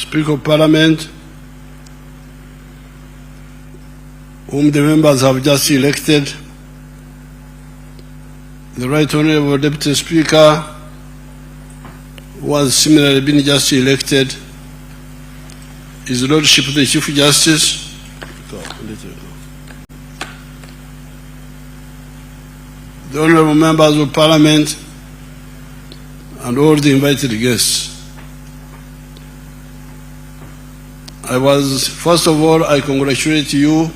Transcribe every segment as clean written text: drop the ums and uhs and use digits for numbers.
Speaker of Parliament, whom the members have just elected, the Right Honourable Deputy Speaker, who has similarly been just elected, His Lordship the Chief Justice, the Honourable Members of Parliament, and all the invited guests. First of all, I congratulate you,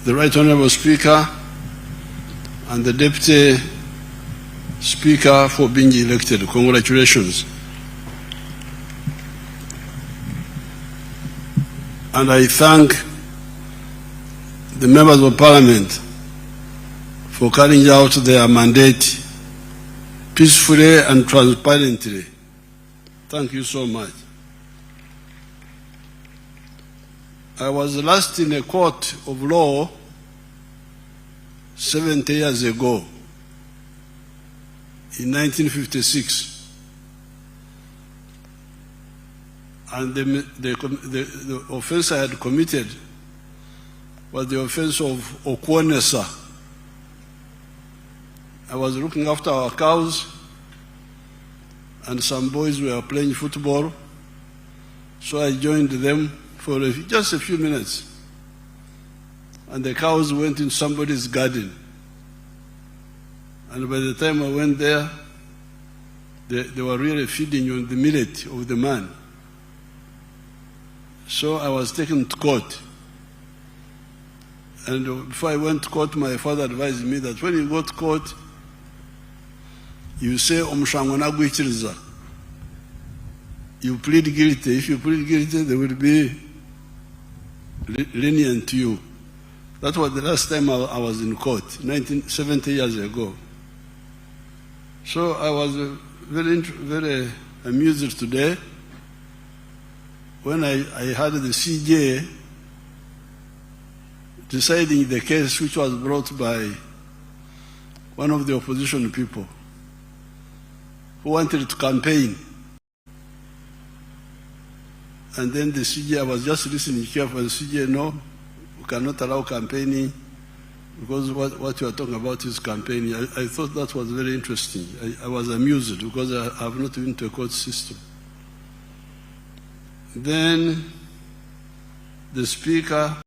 the Right Honourable Speaker, and the Deputy Speaker for being elected. Congratulations. And I thank the members of Parliament for carrying out their mandate peacefully and transparently. Thank you so much. I was last in a court of law 70 years ago, in 1956. And the offense I had committed was the offense of okwonesa. I was looking after our cows, and some boys were playing football, so I joined them for just a few minutes. And the cows went in somebody's garden. And by the time I went there, they were really feeding on the millet of the man. So I was taken to court. And before I went to court, my father advised me that when you go to court, you say, Omushangwana Gwichiriza. You plead guilty. If you plead guilty, they will be lenient to you. That was the last time I was in court, 70 years ago. So I was very amused today when I had the CJ deciding the case which was brought by one of the opposition people who wanted to campaign. And then the CJ, I was just listening carefully, the CJ, no, we cannot allow campaigning because what you are talking about is campaigning. I thought that was very interesting. I was amused because I have not been to a court system. Then the Speaker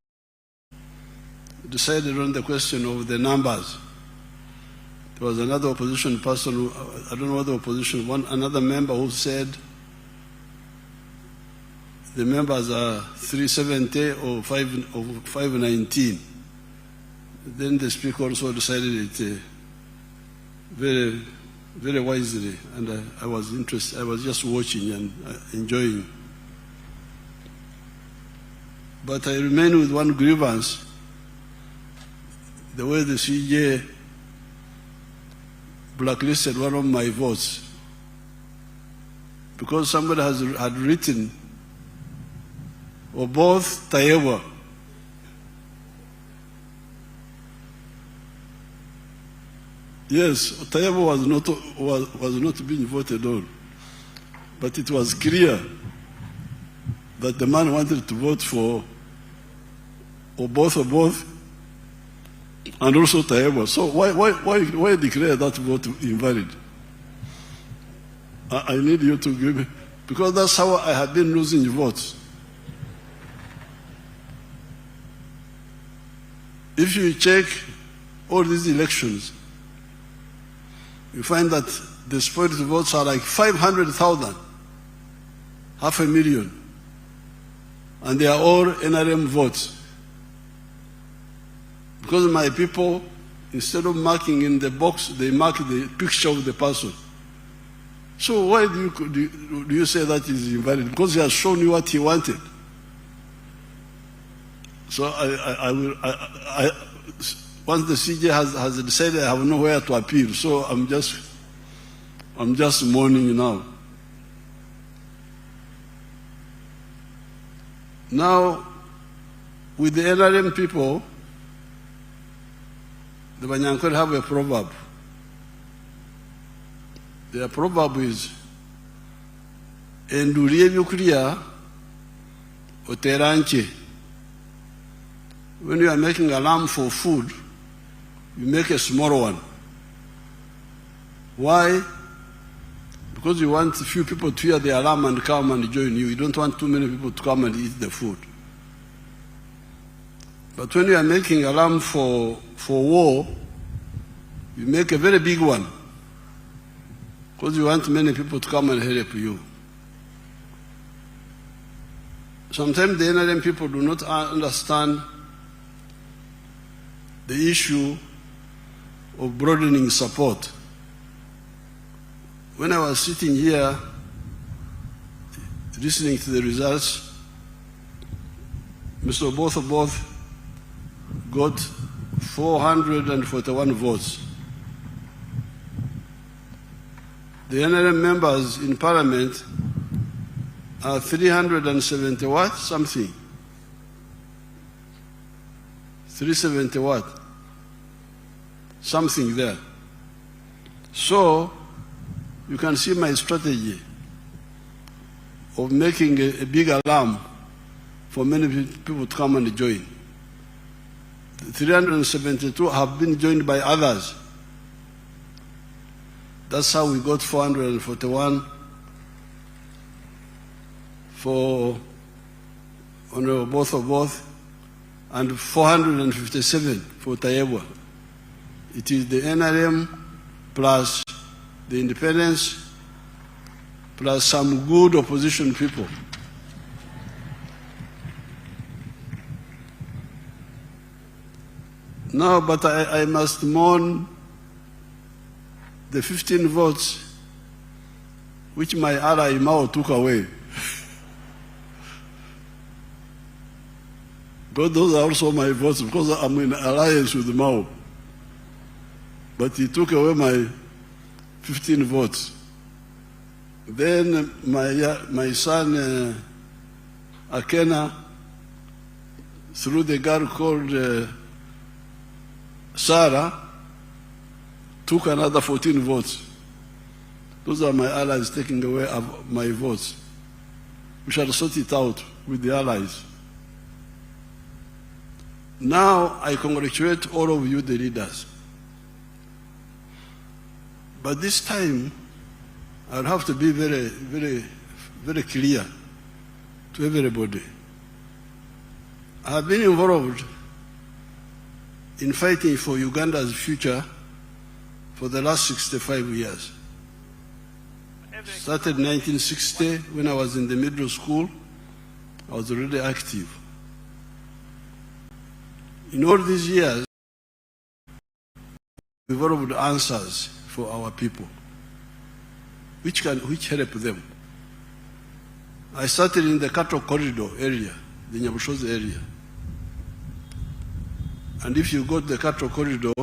decided on the question of the numbers. There was another opposition person, who, I don't know what the opposition, another member who said the members are 370 or 519. Then the Speaker also decided it very, very wisely, and I was interested. I was just watching and enjoying. But I remain with one grievance: the way the CJ blacklisted one of my votes, because somebody had written or both Tayewa. Yes, Tayewa was not being voted on, but it was clear that the man wanted to vote for or both, and also Tayewa. So why declare that vote invalid? I need you to give me, because that's how I have been losing votes. If you check all these elections, you find that the spoiled votes are like 500,000, 500,000, and they are all NRM votes. Because my people, instead of marking in the box, they mark the picture of the person. So why do you say that is invalid? Because he has shown you what he wanted. So once the CJ has decided, I have nowhere to appeal. So I'm just mourning now. Now, with the NRM people, the Banyankole have a proverb. Their proverb is, enduli ebyokulya otera nche. When you are making alarm for food, you make a small one. Why? Because you want a few people to hear the alarm and come and join you. You don't want too many people to come and eat the food. But when you are making alarm for war, you make a very big one. Because you want many people to come and help you. Sometimes the NRM people do not understand the issue of broadening support. When I was sitting here listening to the results, Mr. Oboth got 441 votes. The NRM members in Parliament are 370 what? Something. 370 what? Something there. So, you can see my strategy of making a big alarm for many people to come and join. The 372 have been joined by others. That's how we got 441 for Honorable Both and 457 for Tayebwa. It is the NRM plus the independents plus some good opposition people. No, but I must mourn the 15 votes which my ally Mao took away. But those are also my votes because I'm in alliance with Mao. But he took away my 15 votes. Then my son Akena, through the girl called Sarah, took another 14 votes. Those are my allies taking away my votes. We shall sort it out with the allies. Now I congratulate all of you, the leaders. But this time, I'll have to be very, very, very clear to everybody. I have been involved in fighting for Uganda's future for the last 65 years. Started in 1960 when I was in the middle school. I was already active. In all these years, we developed answers for our people, which help them. I started in the cattle corridor area, the Nyabushozi area. And if you go to the cattle corridor,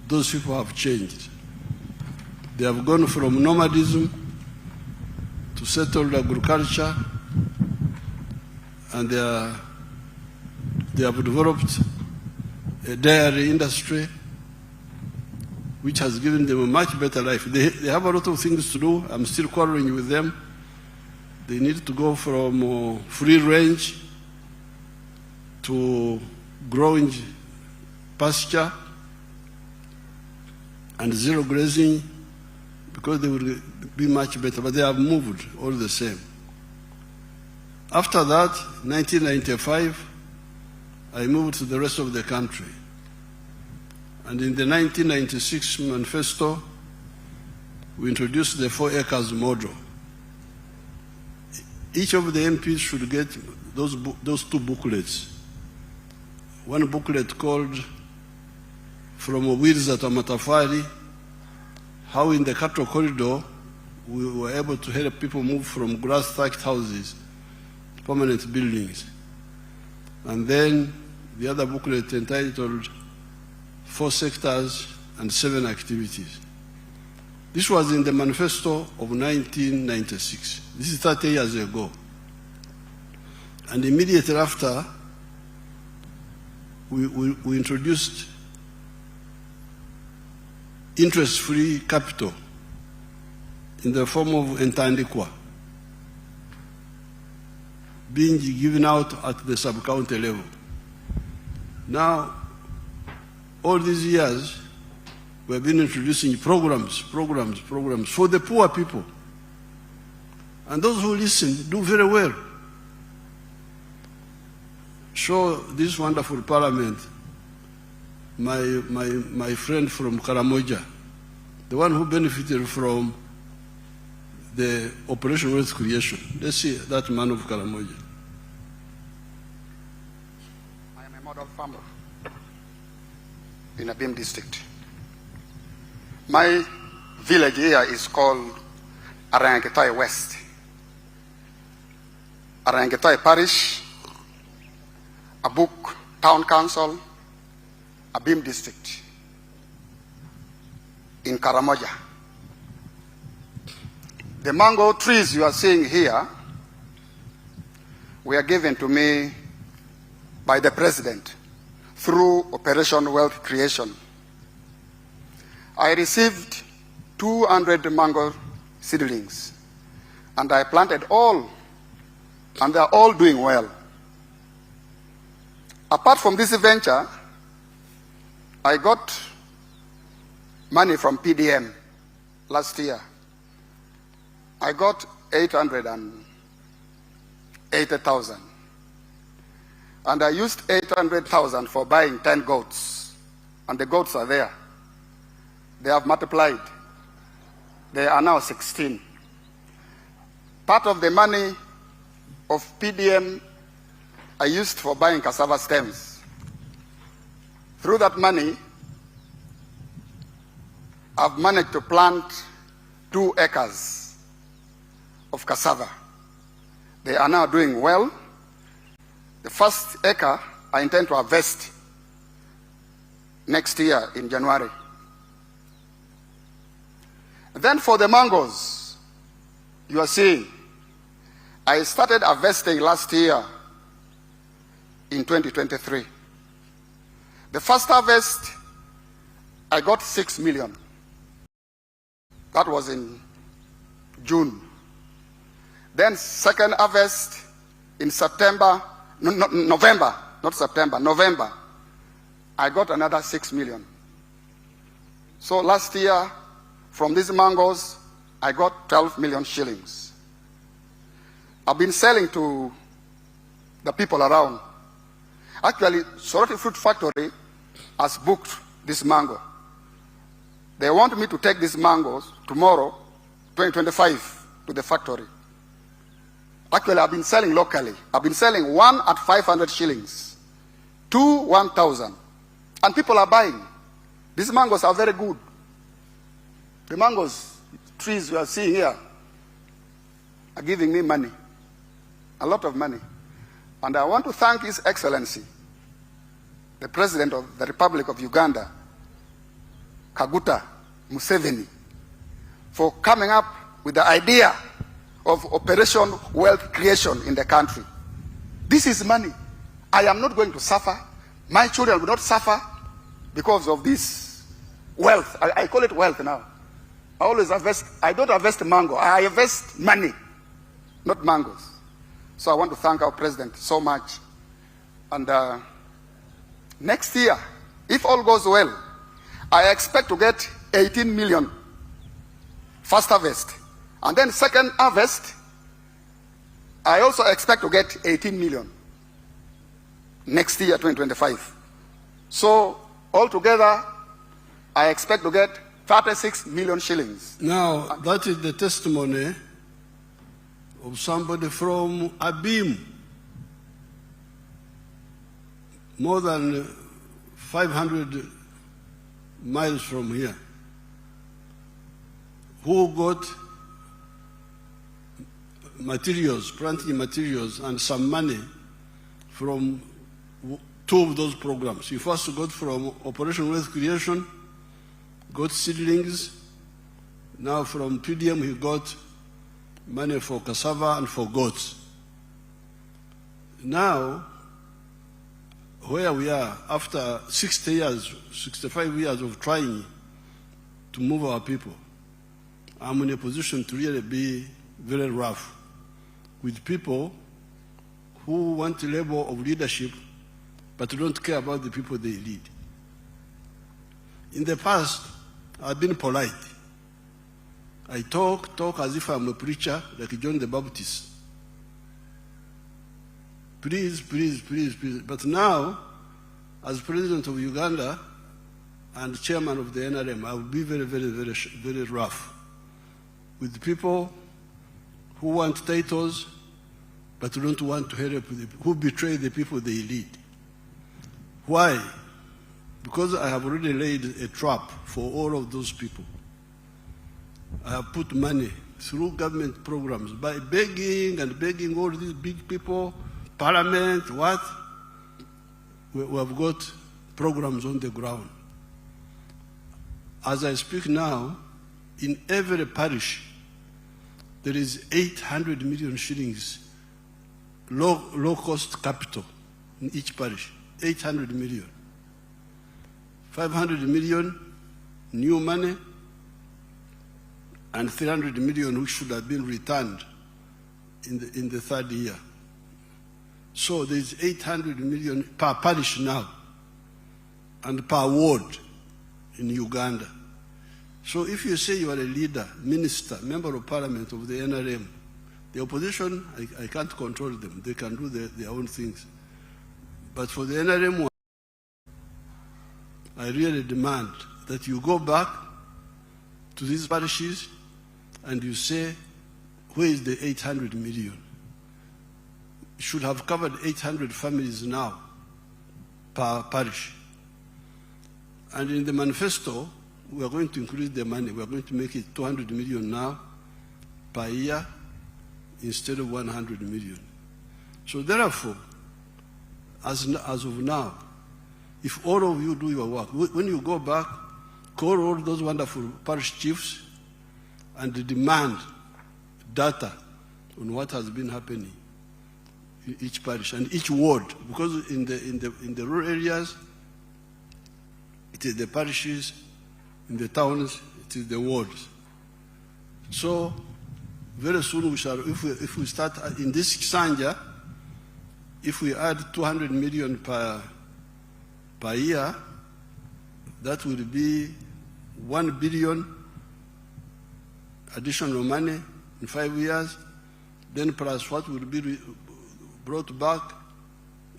those people have changed. They have gone from nomadism to settled agriculture, and they have developed a dairy industry which has given them a much better life. They have a lot of things to do. I'm still quarreling with them. They need to go from free range to growing pasture and zero grazing, because they will be much better, but they have moved all the same. After that, 1995, I moved to the rest of the country. And in the 1996 manifesto, we introduced the 4 acres model. Each of the MPs should get those 2 booklets. One booklet called From Obwiriza to Matafari, how in the cattle corridor we were able to help people move from grass-thatched houses to permanent buildings. And then the other booklet entitled 4 sectors and 7 activities. This was in the manifesto of 1996. This is 30 years ago. And immediately after, we introduced interest-free capital in the form of Entandikwa. being given out at the sub-county level. Now, all these years, we have been introducing programs for the poor people. And those who listen do very well. Show this wonderful parliament, my friend from Karamoja, the one who benefited from the Operation Wealth Creation. Let's see that man of Karamoja. I am a model farmer in Abim district. My village here is called Arangetoi West. Arangetoi Parish, Abuk Town Council, Abim district in Karamoja. The mango trees you are seeing here were given to me by the president through Operation Wealth Creation. I received 200 mango seedlings, and I planted all, and they are all doing well. Apart from this venture, I got money from PDM last year. I got 880,000. And I used 800,000 for buying 10 goats. And the goats are there. They have multiplied. They are now 16. Part of the money of PDM I used for buying cassava stems. Through that money, I've managed to plant 2 acres of cassava. They are now doing well. The first acre I intend to harvest next year in January. Then for the mangoes, you are seeing, I started harvesting last year in 2023. The first harvest, I got 6 million. That was in June. Then second harvest in November, I got another 6 million. So last year, from these mangoes, I got 12 million shillings. I've been selling to the people around. Actually, Soroti Fruit Factory has booked this mango. They want me to take these mangoes tomorrow, 2025, to the factory. Actually, I've been selling locally. I've been selling 1 at 500 shillings, 2 1,000. And people are buying. These mangoes are very good. The mangoes, trees you are seeing here, are giving me money, a lot of money. And I want to thank His Excellency, the President of the Republic of Uganda, Kaguta Museveni, for coming up with the idea of Operation Wealth Creation in the country. This is money. I am not going to suffer. My children will not suffer because of this wealth. I call it wealth now. I always harvest. I don't harvest mango. I harvest money, not mangoes. So I want to thank our president so much. And next year, if all goes well, I expect to get 18 million first harvest. And then second harvest, I also expect to get 18 million next year, 2025. So altogether, I expect to get 36 million shillings. Now, that is the testimony of somebody from Abim, more than 500 miles from here, who got materials, planting materials, and some money from 2 of those programs. He first got from Operation Wealth Creation, got seedlings. Now from PDM he got money for cassava and for goats. Now, where we are, after 60 years, 65 years of trying to move our people, I'm in a position to really be very rough with people who want a level of leadership but don't care about the people they lead. In the past, I've been polite. I talk as if I'm a preacher, like John the Baptist. Please, please, please, please. But now, as president of Uganda and chairman of the NRM, I will be very, very, very, very rough with people who want titles but don't want to help, who betray the people they lead. Why? Because I have already laid a trap for all of those people. I have put money through government programs by begging and begging all these big people, parliament, what? We have got programs on the ground. As I speak now, in every parish, there is 800 million shillings low-cost capital in each parish, 800 million. 500 million new money, and 300 million which should have been returned in the third year. So there's 800 million per parish now and per ward in Uganda. So if you say you are a leader, minister, member of parliament of the NRM, the opposition, I can't control them. They can do their own things. But for the NRM, I really demand that you go back to these parishes and you say, where is the 800 million? It should have covered 800 families now per parish. And in the manifesto, we are going to increase the money. We are going to make it 200 million now per year instead of 100 million. So therefore, as of now, if all of you do your work, when you go back, call all those wonderful parish chiefs and demand data on what has been happening in each parish and each ward, because in the rural areas, it is the parishes, in the towns, it is the wards. So very soon we shall, if we start in this Kisanja, if we add 200 million per year, that will be 1 billion additional money in 5 years, then plus what will be brought back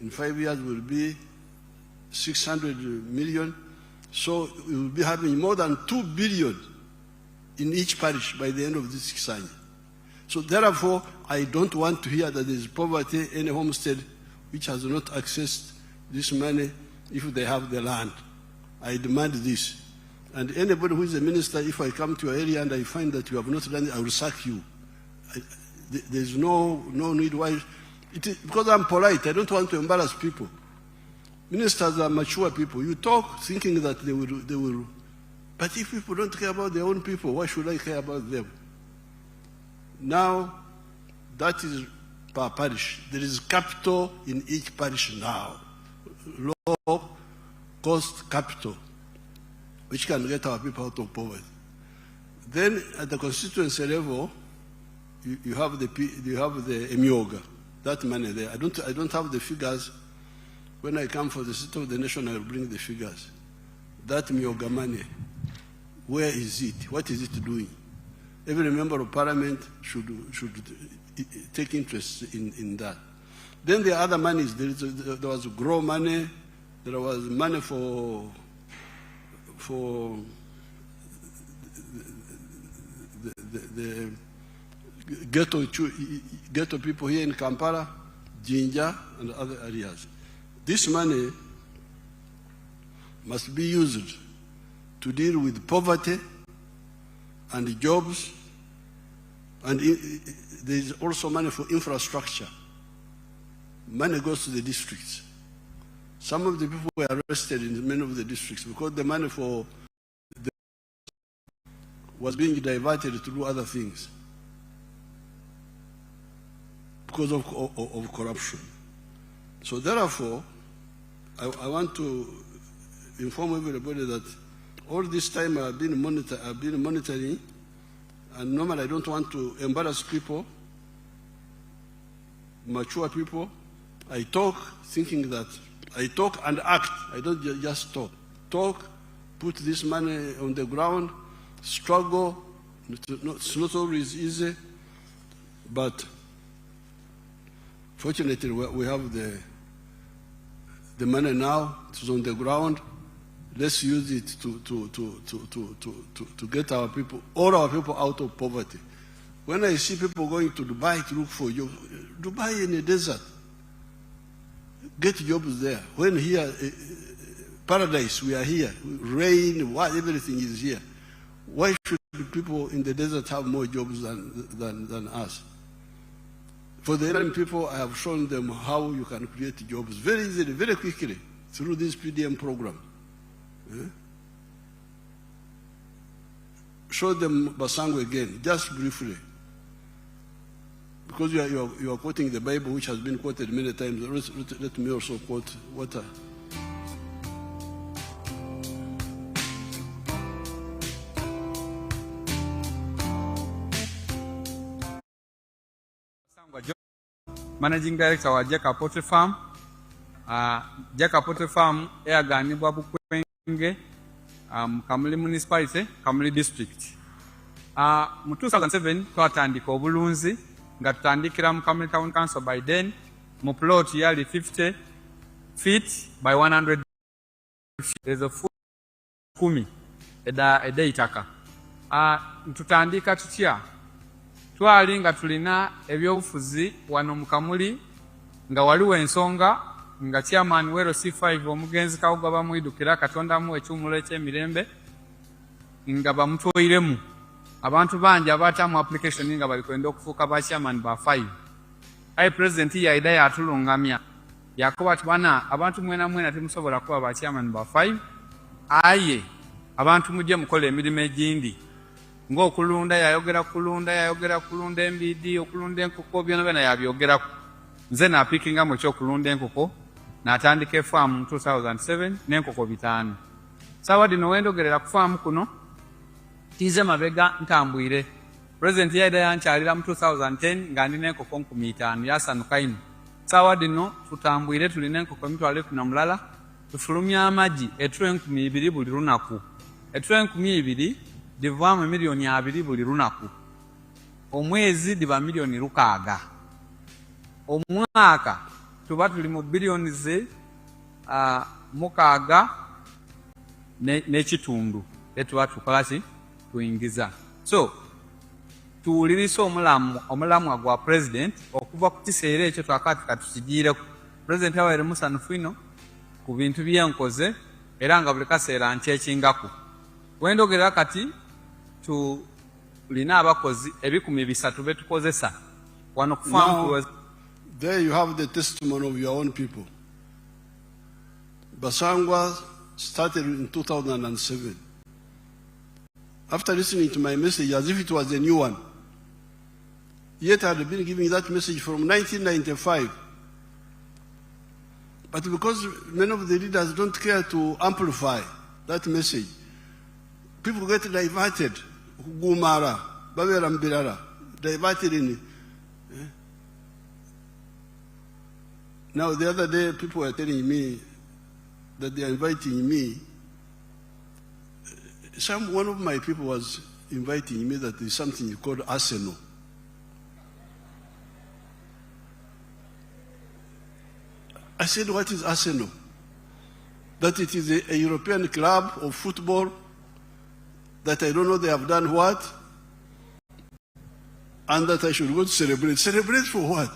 in 5 years will be 600 million. So we will be having more than 2 billion in each parish by the end of this Kisanja. So therefore, I don't want to hear that there is poverty, any homestead which has not accessed this money if they have the land. I demand this. And anybody who is a minister, if I come to your area and I find that you have not done it, I will sack you. There's no need why. Because I'm polite, I don't want to embarrass people. Ministers are mature people. You talk thinking that they will. But if people don't care about their own people, why should I care about them? Now, that is per parish. There is capital in each parish now. Low-cost capital, which can get our people out of poverty. Then, at the constituency level, you have the Emyoga, that money there. I don't have the figures. When I come for the State of the Nation, I will bring the figures. That Emyoga money, where is it? What is it doing? Every member of parliament should take interest in that. Then the other monies, there was grow money, there was money for the ghetto people here in Kampala, Jinja, and other areas. This money must be used to deal with poverty and jobs, and there is also money for infrastructure. Money goes to the districts. Some of the people were arrested in many of the districts because the money was being diverted to do other things because of corruption. So therefore, I want to inform everybody that all this time I've been monitoring, and normally I don't want to embarrass people, mature people, I talk thinking that I talk and act. I don't just talk. Talk, put this money on the ground, struggle. It's not always easy, but fortunately we have the money now. It's on the ground. Let's use it to get our people, all our people, out of poverty. When I see people going to Dubai to look for jobs, Dubai in the desert, get jobs there. When here, paradise, we are here, rain, everything is here. Why should people in the desert have more jobs than us? For the Iranian people, I have shown them how you can create jobs very easily, very quickly, through this PDM program. Show them Basango again, just briefly. Because you are quoting the Bible, which has been quoted many times. Let me also quote what. Managing Director wa Jeka Poultry Farm. Jeka Poultry Farm eyaganibwa Bukwenge, Kamuli Municipality, Kamuli District. Mu 2007 twatandika obulunzi nga tutandikira mu Kamuli Town Council by then mu plot yali 50 feet by 100 feet. There's a full 10 edaitaka. Tutandika tutya. Twali nga tulina ebyobufuzi wano mu Kamuli nga waliwo ensonga nga chairman wero C5 omugenzi Kawuga bamwidukira Katonda mu ekyumulo eky'emirembe nga bamutwoyiremu abantu bangi abatamu application nga bali kwenda okufuuka ba chairman ba 5. Aye president yaida yatulungamya yakoba ati bana abantu mwena temusobola kuba ba chairman ba 5. Aye abantu mujje mukola emirimu egindi ng'okulunda yayogera kulunda embidi okulunda enkoko byonna yabyogerako. Nze napikinga mu ekyokulunda enkoko n'atandika efaamu mu 2007 n'enkoko 5. Sawa dino wendogerera ku faamu kuno tize mabega ntambwire. President yaida yankyalira mu 2010 nga ndina enkoko 5,000 yasanuka ino. Sawa dino tutambwire tulina enkoko 1,200 tufulumya amagi etule 2,000 buli lunaku. Etule 2,000 divaamu milioni 2 buli lunaku. Omwezi diba milioni 6. Omwaka tuba tuli mu bilioni ze 6 n'ekitundu etuba tukolaki tuyingiza. So tuwulirisa omulamwa gwa president okuva ku kiseera ekyo twakati katukigiireko. President awaire musanufu ino ku bintu byenkoze era nga buli kaseera nkyekingako. Wendogerera kati tulina abakozi 300 betukozesa wano ku farm. There you have the testimony of your own people. Basangwa started in 2007. After listening to my message as if it was a new one, yet I had been giving that message from 1995. But because many of the leaders don't care to amplify that message, people get diverted. Gumara, Babera Mbirara, diverted in it. Now, the other day, people were telling me that they are inviting me. One of my people was inviting me that there is something called Arsenal. I said, what is Arsenal? That it is a European club of football, that I don't know they have done what, and that I should go to celebrate. Celebrate for what?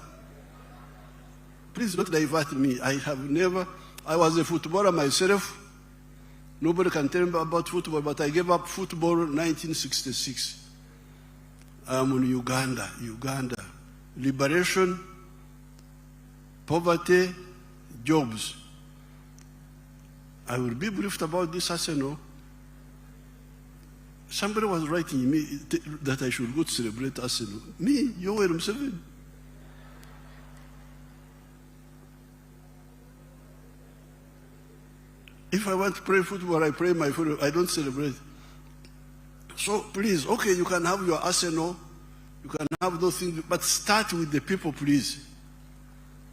Please don't divert me. I was a footballer myself. Nobody can tell me about football, but I gave up football in 1966. I'm in Uganda. Liberation, poverty, jobs. I will be briefed about this Arsenal. Somebody was writing me that I should go to celebrate Arsenal. Me, Yoweri Museveni. If I want to play football, I play my football. I don't celebrate. So please, okay, you can have your Arsenal, you can have those things, but start with the people, please.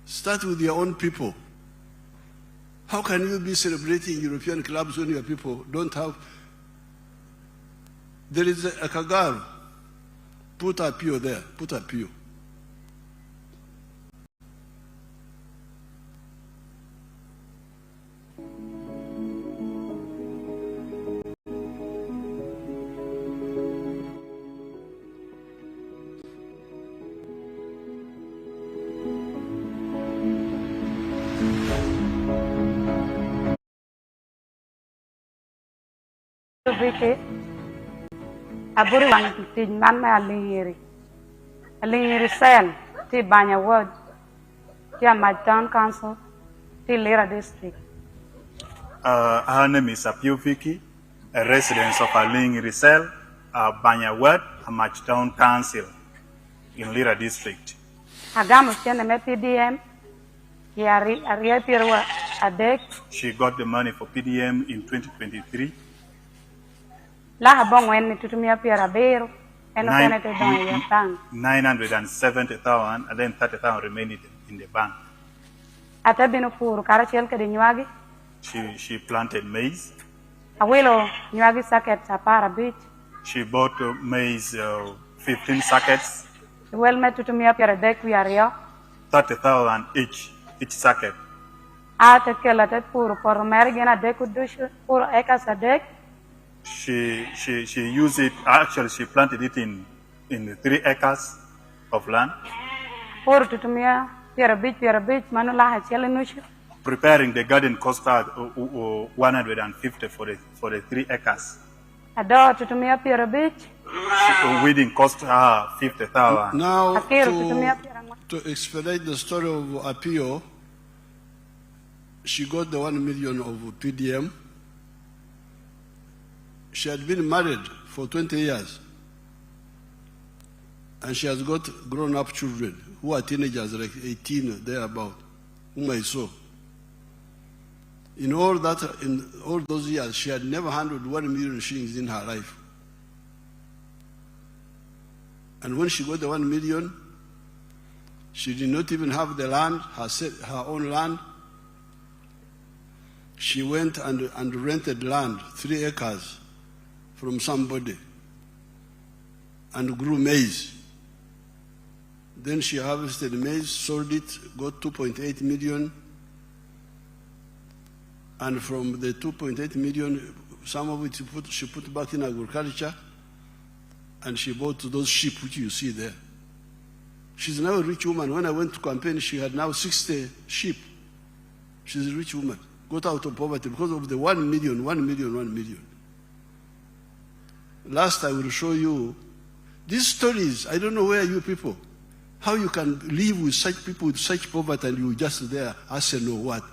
Start with your own people. How can you be celebrating European clubs when your people don't have? There is a Kagaro. Put a PO there. Put a PO. Vike aburi wang tin man ma alingiri sel ti Banya ward ti my town council ti Lira district. Her name is Apio Vicky, a resident of Alingiri Cell, Banya ward, Amach Town Council in Lira district. Agamu tiene me PDM yari ariya pirwa adek. She got the money for PDM in 2023. La habong wen tutumia pira bero eno kene te don yatang 970,000 and then 30,000 remained in the bank. Ata bino puru karachel ke nyuagi. She planted maize. Awilo nyuagi saket sapara beach. She bought maize 15 sackets. Well me tutumia pira dek wiario 30,000 each sacket. Ata kela te puru por mergena dek udushu puru eka sadek. She used it, actually she planted it in 3 acres of land. Preparing the garden cost her 150 for the 3 acres. Weeding cost her 50,000. Now to expedite the story of Apio, she got the 1 million of PDM. She had been married for 20 years, and she has got grown-up children who are teenagers, like 18, thereabout, whom I saw. In all those years, she had never handled 1 million shillings in her life. And when she got the 1 million, she did not even have the land, her own land. She went and rented land, 3 acres, from somebody and grew maize. Then she harvested maize, sold it, got 2.8 million. And from the 2.8 million, some of it she put back in agriculture, and she bought those sheep which you see there. She's now a rich woman. When I went to campaign, she had now 60 sheep. She's a rich woman. Got out of poverty because of the 1 million, 1 million, 1 million. Last I will show you these stories. I don't know where you people, how you can live with such people with such poverty and you just there Arsenal what?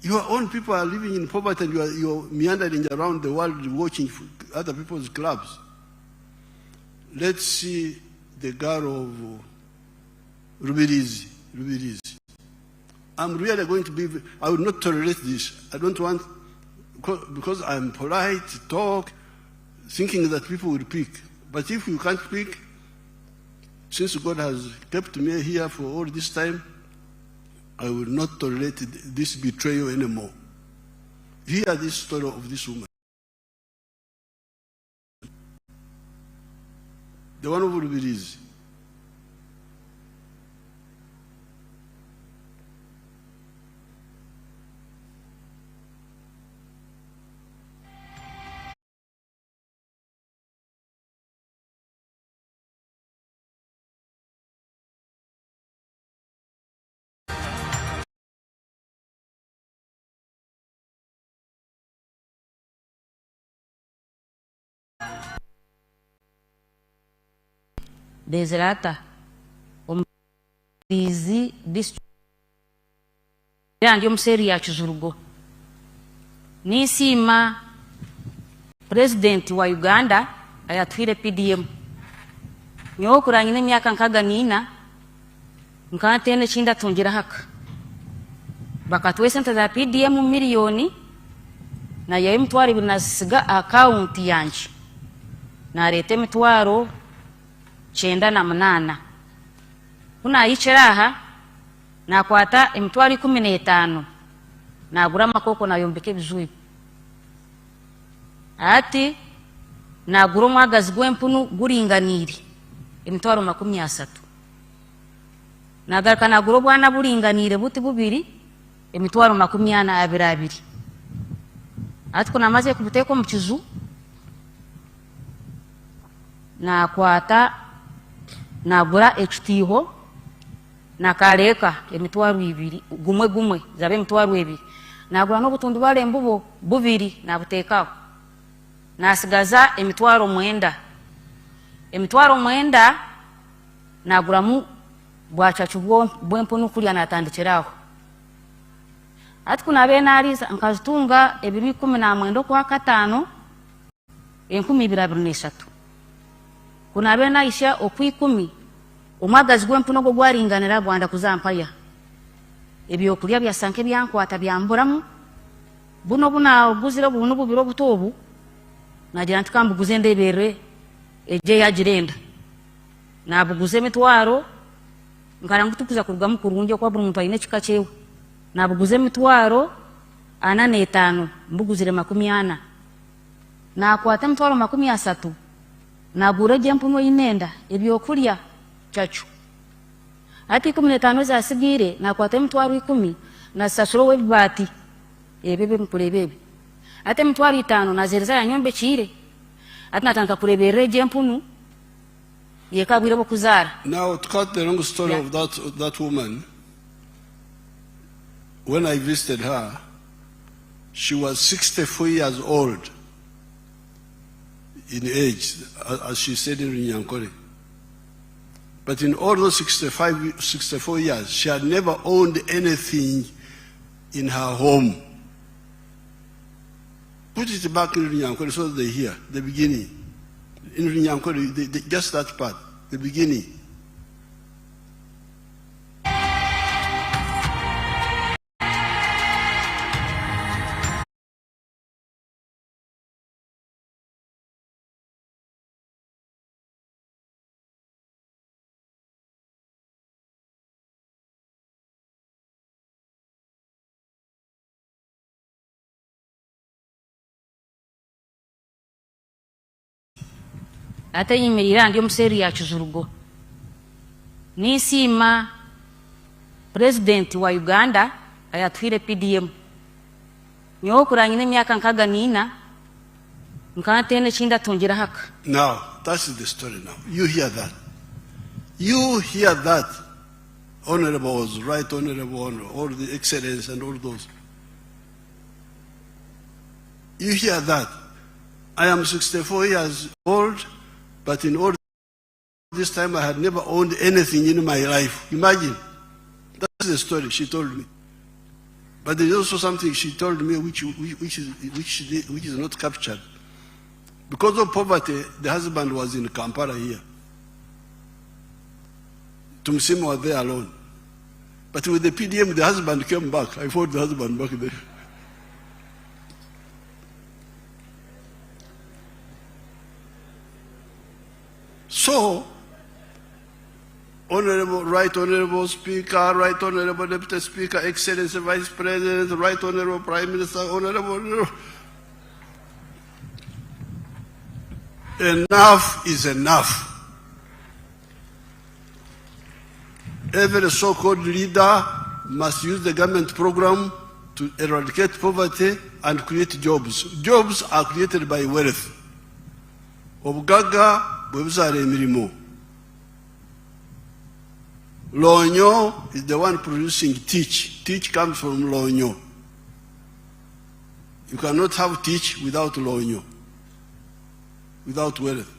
Your own people are living in poverty and you're meandering around the world watching other people's clubs. Let's see the girl of Rubirizi. I'm really going to be, I will not tolerate this. I don't want, because I'm polite, talk, thinking that people will pick. But if you can't pick, since God has kept me here for all this time, I will not tolerate this betrayal anymore. Hear this story of this woman. The one who will be easy. Desiderata Dizi district yanjye omuseri yakizurugo nisima president wa Uganda ayatwire PDM nyo kurangine myaka nkaga nina nkatene chinda tungira haka bakatwe sente za PDM milioni na yayi mtwari binasiga account yanje na rete mitwaro 98 kuna yicheraha na kwata emitwaro 15 na gura makoko na yombeke bizui ati na gura mwagazi gwempunu guringaniri emitwaro 30 na garka na gura bwana buringanire buti bubiri emitwaro 22 ati kuna maze kubuteko mkizu na kwata na gura ekitiho na kaleka emitwaro 2 gumwe zabe emitwaro 2 na gura no butundu bale mbubo bubiri na butekaho na sigaza emitwaro 9 emitwaro 9 na gura mu bwachachu bwempunu kulya na tandikiraho ati kuna bena aliza nkazitunga ebiri 10 kwa 5 1023 kuna bena isha okwi10 omwagazi gwempunu go gwaringanira gwanda kuzampaya ebyo kulya bya sanke byankwata byamburamu buno buna oguzira buno bubiro butobu nagira ntikambu guzende bere eje yagirenda nabuguze emitwaro nkara ngutukuza kurugamu kurunje kwa buri muntu ayine kika cyewe nabuguze emitwaro 45 mbuguzire 40 nakwata emitwaro 30 nagura jempuno inenda ebyo kulya chachu ati 15 zasigire nakwata emitwaro 10 na sasuro webati ebebe mkulebebe ati emitwaro 5 nazereza ya nyombe chire ati natanga kulebere jempunu yekabwire bokuzara. Now, to cut the long story of that woman, when I visited her, she was 64 years old in age, as she said in Runyankore. But in all those 64 years, she had never owned anything in her home. Put it back in Runyankore so that they hear the beginning. In Runyankore, just that part, the beginning. Ate yimirira ndio mseri ya chuzurugo nisima president wa Uganda ayatwire PDM nyokuranye n'emyaka nkaga nina nkatene chinda tongera haka. Now that's the story. Now you hear that, you hear that, honorables, right honorable, all the excellence and all those, you hear that. I am 64 years old, but in all this time I had never owned anything in my life. Imagine. That's the story she told me. But there's also something she told me which is not captured. Because of poverty, the husband was in Kampala here. Tumsima was there alone. But with the PDM, the husband came back. I found the husband back there. So, Honorable, Right Honorable Speaker, Right Honorable Deputy Speaker, Excellency Vice President, Right Honorable Prime Minister, Honorable, enough is enough. Every so-called leader must use the government program to eradicate poverty and create jobs. Jobs are created by wealth. Obugaga bwebuzala emirimo. Lonyo is the one producing teach. Teach comes from Lonyo. You cannot have teach without Lonyo, without wealth.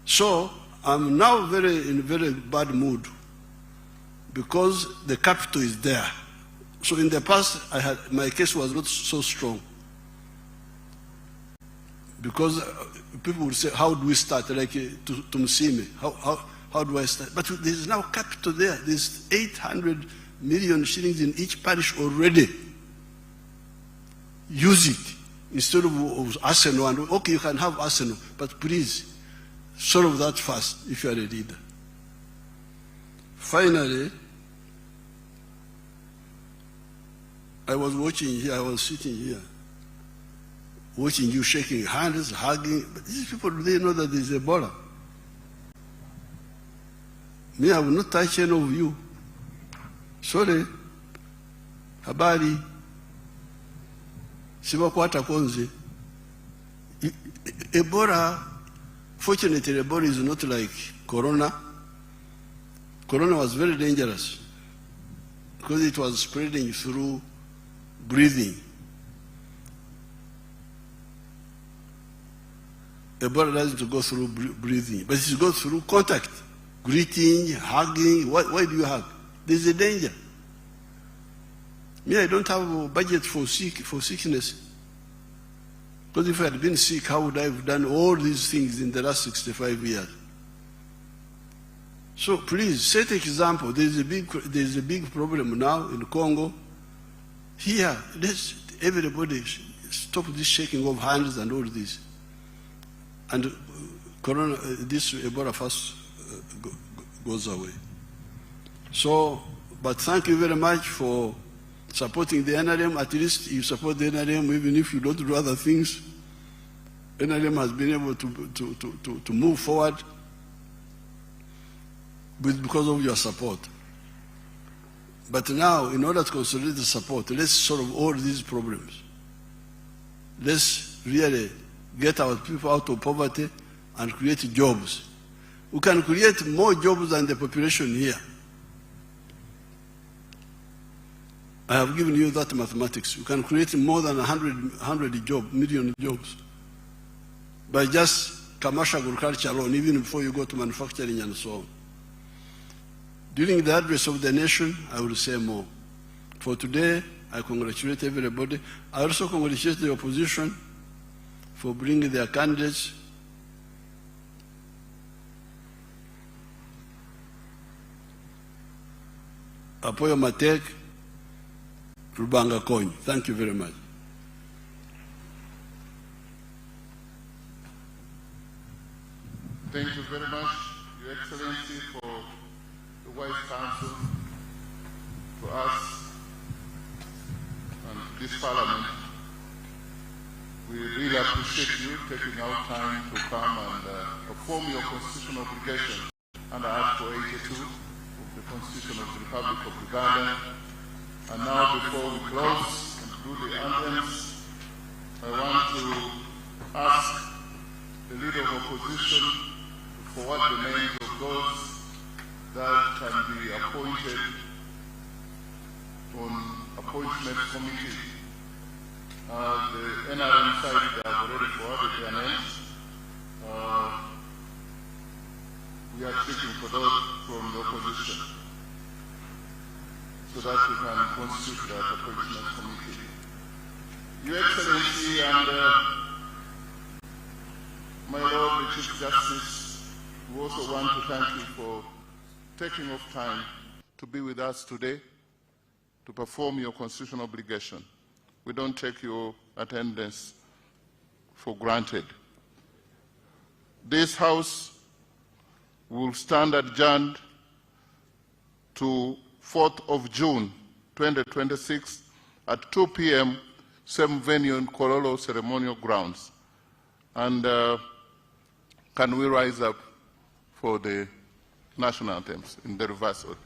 So I'm now in a very bad mood because the capital is there. So in the past, my case was not so strong because people would say, how do we start? Like to Museveni, how do I start? But there's now capital there. There's 800 million shillings in each parish already. Use it instead of arsenal. And okay, you can have arsenal, but please solve that fast if you are a leader. Finally, I was watching here, I was sitting here, watching you shaking hands, hugging. But these people, they know that there's Ebola. Me, I will not touch any of you. Sorry. Habari. Sibakwata konzi. Ebola, fortunately, Ebola is not like Corona. Corona was very dangerous because it was spreading through breathing. Ebola doesn't go through breathing, but it goes through contact, greeting, hugging. Why do you hug? There's a danger. Me, I don't have a budget for sickness. Because if I had been sick, how would I have done all these things in the last 65 years? So please set an example. There's a big problem now in Congo. Here, let's everybody stop this shaking of hands and all this. And Corona, this Ebola first goes away. So, but thank you very much for supporting the NRM. At least you support the NRM, even if you don't do other things. NRM has been able to move forward because of your support. But now, in order to consolidate the support, let's solve all these problems. Let's really get our people out of poverty and create jobs. We can create more jobs than the population here. I have given you that mathematics. You can create more than 100 million jobs by just commercial agriculture alone, even before you go to manufacturing and so on. During the address of the nation, I will say more. For today, I congratulate everybody. I also congratulate the opposition for bringing their candidates. Apoyo Matek, Rubanga Kony. Thank you very much. Thank you very much, Your Excellency, for the wise counsel to us and this Parliament. We really appreciate you taking out time to come and perform your constitutional obligation under Article 82 of the Constitution of the Republic of Uganda. And now, before we close and do the anthems, I want to ask the Leader of Opposition to forward the names of those that can be appointed on Appointment Committee. The NRM side, they have already forwarded their names. We are seeking for those from the opposition so that we can constitute that appointment committee. Your Excellency and my Lord, the Chief Justice, we also want to thank you for taking off time to be with us today to perform your constitutional obligation. We don't take your attendance for granted. This House will stand adjourned to 4th of June, 2026 at 2 p.m., same venue in Kololo Ceremonial Grounds. And can we rise up for the national anthems in the reverse order?